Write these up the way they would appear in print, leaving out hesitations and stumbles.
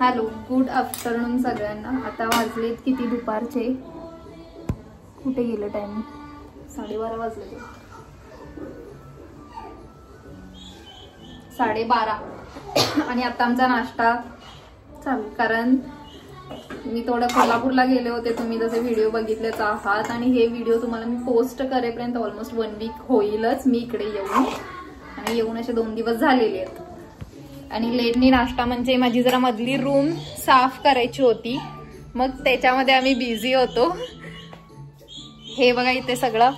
Hello, good afternoon सगळ्यांना। आता वाजलेत किती दुपारचे, कुठे गेले टाइम, 12:30 वाजले, 12:30। आणि आता आमचा नाश्ता चालू, कारण मी थोडं कोल्हापूरला गेले होते, तुम्ही जसे व्हिडिओ बघितलेच आहात। आणि हे व्हिडिओ तुम्हाला मी पोस्ट करेपर्यंत ऑलमोस्ट 1 वीक होईलच मी इकडे येऊन, आणि येऊन असे 2 दिवस झालेले आहेत। आणि लेटनी नाश्ता म्हणजे माझी जरा मधली रूम साफ करायची होती, मग त्याच्यामध्ये आम्ही बिझी होतो। हे बघा इथे सगळं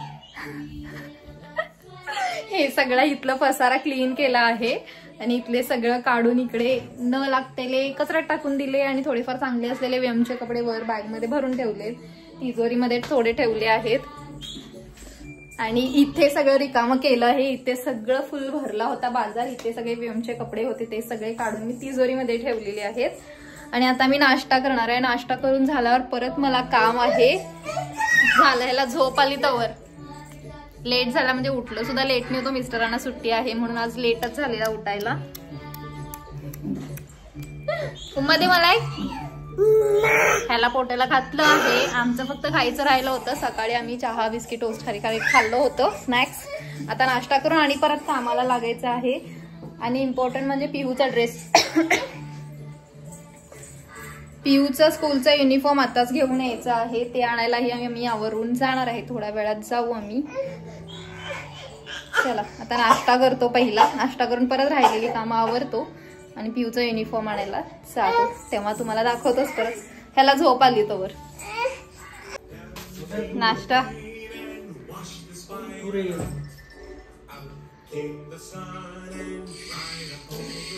हे सगळं इथलं पसारा क्लीन केला आहे, आणि इथले सगळं काढून इकडे न लागतेले कचऱ्यात टाकून दिले, आणि थोडेफार चांगले असलेले व्यायामचे कपडे वर बॅग मध्ये भरून ठेवले, तिजोरीमध्ये थोडे ठेवले आहेत। आणि इथे सगळं रिकामं केलं आहे, इथे सगळं फुल भरला होता बाजार, इथे सगळे व्यायामचे कपडे होते ते सगळे काढून मी तिजोरीमध्ये ठेवलेले आहेत। आणि आता मी नाश्ता करणार आहे, नाश्ता करून झाल्यावर परत मला काम आहे, झाल्याला झोप आली तवर लेट झाला, म्हणजे उठलं सुद्धा लेट नाही होतो, मिस्टरांना सुट्टी आहे म्हणून आज लेटच झालेला उठायला। मध्ये मला ह्याला पोटाला घातलं आहे, आमचं फक्त खायचं राहिलं होतं, सकाळी आम्ही चहा बिस्किट टोस्ट खारी खाल्लं होतं स्नॅक्स। आता नाश्ता करून आणि परत कामाला लागायचं आहे। आणि इम्पॉर्टंट म्हणजे पिहूचा ड्रेस, पियूचा स्कूलचा युनिफॉर्म आताच घेऊन यायचं आहे, ते आणायलाही आम्ही आवरून जाणार आहे, थोड्या वेळात जाऊ आम्ही। चला आता नाश्ता करतो, पहिला नाश्ता करून परत राहिलेली कामं आवरतो आणि पियूचा युनिफॉर्म आणायला जातो, तेव्हा तुम्हाला दाखवतोच परत। ह्याला झोप आली तोवर नाश्ता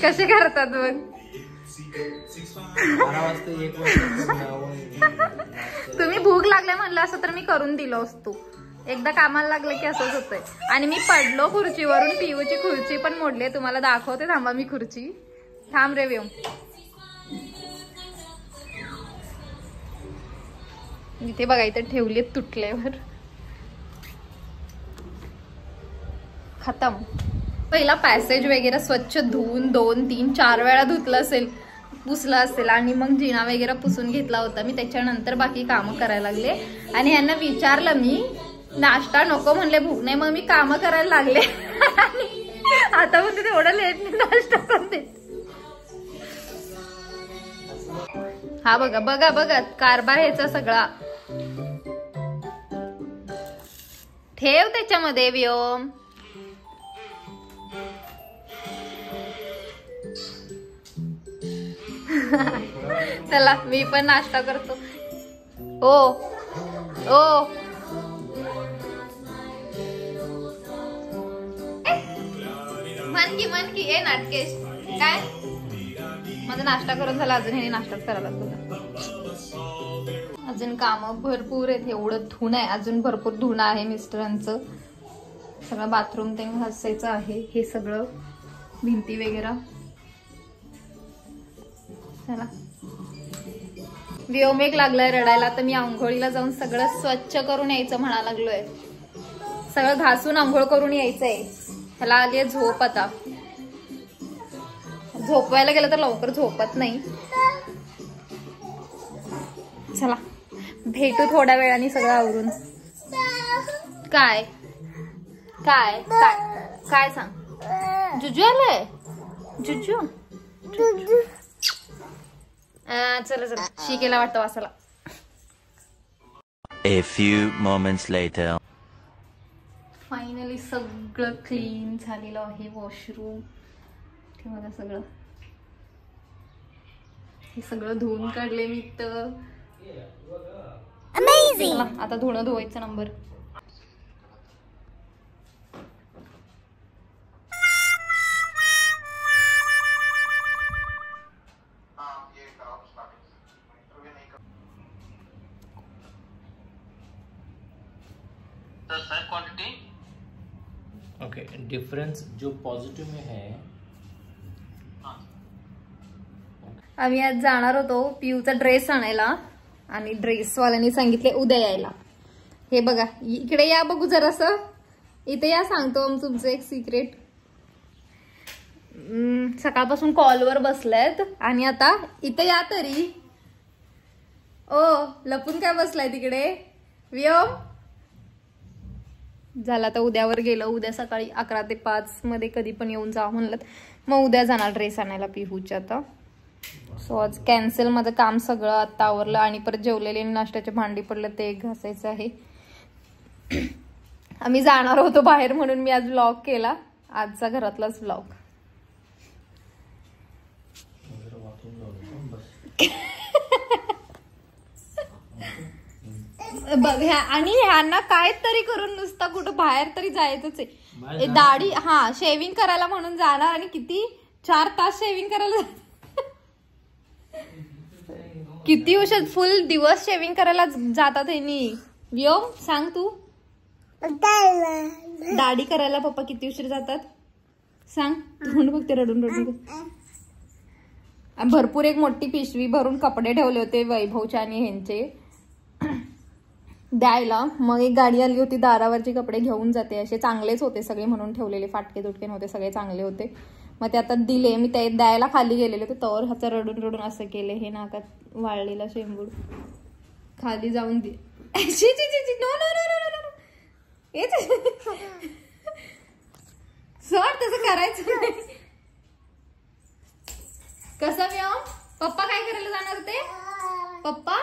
कसे करतात बघ तुम्ही भूक लागल्या म्हणलं असं तर मी करून दिलो असतो, एकदा कामाला लागलं की असंच होतंय। आणि मी पडलो खुर्चीवरून, पियूची खुर्ची पण मोडली, तुम्हाला दाखवते थांबा मी खुर्ची, थांब रे व्योम। इथे बघा इथे ठेवलीत तुटल्यावर, खतम। पहिला पॅसेज वगैरे स्वच्छ धुवून 2, 3, 4 वेळा धुतलं असेल, पुसला असेल, आणि मग जिना वगैरे पुसून घेतला होता मी, त्याच्यानंतर बाकी कामं करायला लागले। आणि ह्यांना विचारलं मी, नाश्ता नको म्हणले, भूक नाही, मग मी कामं करायला लागले। आता म्हणते तेवढं लेट मी नाश्ता करते। हा बघा बघा बघा कारभार ह्याचा सगळा, ठेव त्याच्यामध्ये व्योम। चला मी पण नाश्ता करतो। ओ ओ मन की ए नाटकेश काय, माझा नाश्ता करून झाला, अजून हे नाश्ताच करायला लागतो, अजून काम भरपूर आहेत, एवढं धुणं आहे, अजून भरपूर धुणं आहे मिस्टरांचं, सगळं बाथरूम ते घासायचं आहे, हे सगळं भिंती वगैरे। चला व्योमेक लागलाय रडायला, तर मी आंघोळीला जाऊन सगळं स्वच्छ करून यायचं म्हणा लागलोय, सगळं घासून आंघोळ करून यायचंय। ह्याला आली आहे झोप, आता झोपवायला गेलं तर लवकर झोपत नाही। चला भेटू थोड्या वेळाने सगळं आवरून। काय काय काय काय सांग, जुजू आलंय, जुजू चला चला शी केला वाटतं वासाला। A few moments later. Finally सगळं क्लीन झालेलं आहे, वॉशरूम ते बघा सगळं, हे सगळं धुवून काढले मी तर। अमेझिंग। आता धुणं धुवायचं नंबर। क्वांटिटी ओके, डिफरेंस जो पॉझिटिव्ह में है। आम्ही आज जाणार होतो पियूचा ड्रेस आणायला, आणि ड्रेसवाल्यांनी सांगितले उद्या यायला। हे बघा इकडे या बघू जरासं, इथे या, सांगतो तुमचं एक सिक्रेट। सकाळपासून कॉलवर बसलायत आणि आता इथं या तरी. ओ लपून काय बसलाय तिकडे व्योम. झाला तर उद्यावर गेलं. उद्या सकाळी 11 ते 5 मध्ये कधी पण येऊन जा म्हणलं. मग उद्या जाणार ड्रेस आणायला पिहूच्या. आता सो आज कॅन्सल. माझं काम सगळं आता आवरलं आणि परत जेवलेले नाश्त्याचे भांडी पडलं ते घासायचं आहे. आम्ही जाणार होतो बाहेर म्हणून मी आज व्लॉग केला. आजचा घरातलाच व्लॉग. बघ आणि ह्यांना काय तरी करून नुसतं कुठं बाहेर तरी जायचंच आहे. दाढी शेविंग करायला म्हणून जाणार आणि किती 4 तास शेविंग करायला. किती उशीर फुल दिवस शेविंग करायला जातात हे. व्योम सांग तू. दाढी करायला पप्पा किती उशीर जातात सांग. तोंड बघते रडून रडून. भरपूर एक मोठी पिशवी भरून कपडे ठेवले होते वैभवचे आणि ह्यांचे द्यायला. मग एक गाडी आली होती दारावरची कपडे घेऊन जाते. असे चांगलेच होते सगळे म्हणून ठेवलेले. फाटके तुटके नव्हते सगळे चांगले होते. मग ते आता दिले. मी ते द्यायला खाली गेलेले होते तवर ह्याचं रडून रडून असं केले. हे नाकात वाळलेला शेंबूड खाली जाऊन दे. No no no no no. सोड तसं करायचं नाही. कसं व्योम पप्पा काय करायला जाणार होते. पप्पा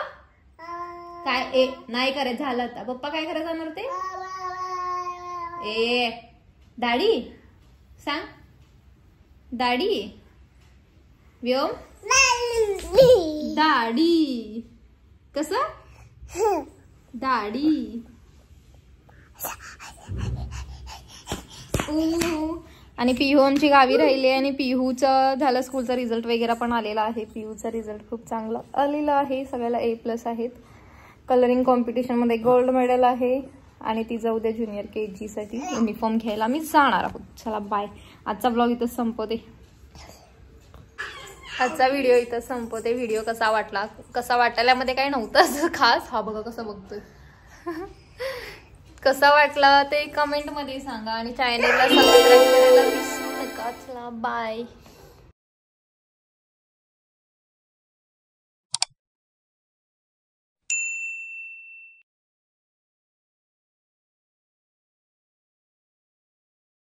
काय नाही करायचं झालं आता. पप्पा काय करायला जाणार होते. दाढी सांग. दाढी व्योम दाढी कसं दाढी. आणि पिहू आमची गावी राहिली आणि पिहूचं झालं स्कूलचा रिझल्ट वगैरे पण आलेला आहे. पिहूचा रिझल्ट खूप चांगला आलेला आहे. सगळ्याला A+ आहेत. कलरिंग कॉम्पिटिशन मध्ये गोल्ड मेडल आहे. आणि तिचं उद्या ज्युनियर KG साठी युनिफॉर्म घ्यायला मी जाणार आहोत. चला बाय. आजचा ब्लॉग इथं संपवते. आजचा व्हिडिओ इथं संपवते. व्हिडिओ कसा वाटला. कसा वाटायला काही नव्हतं खास. हा बघा कसा बघतोय. कसा वाटला ते कमेंट मध्ये सांगा आणि चॅनलला सबस्क्राईब करायला विसरू नका. चला बाय.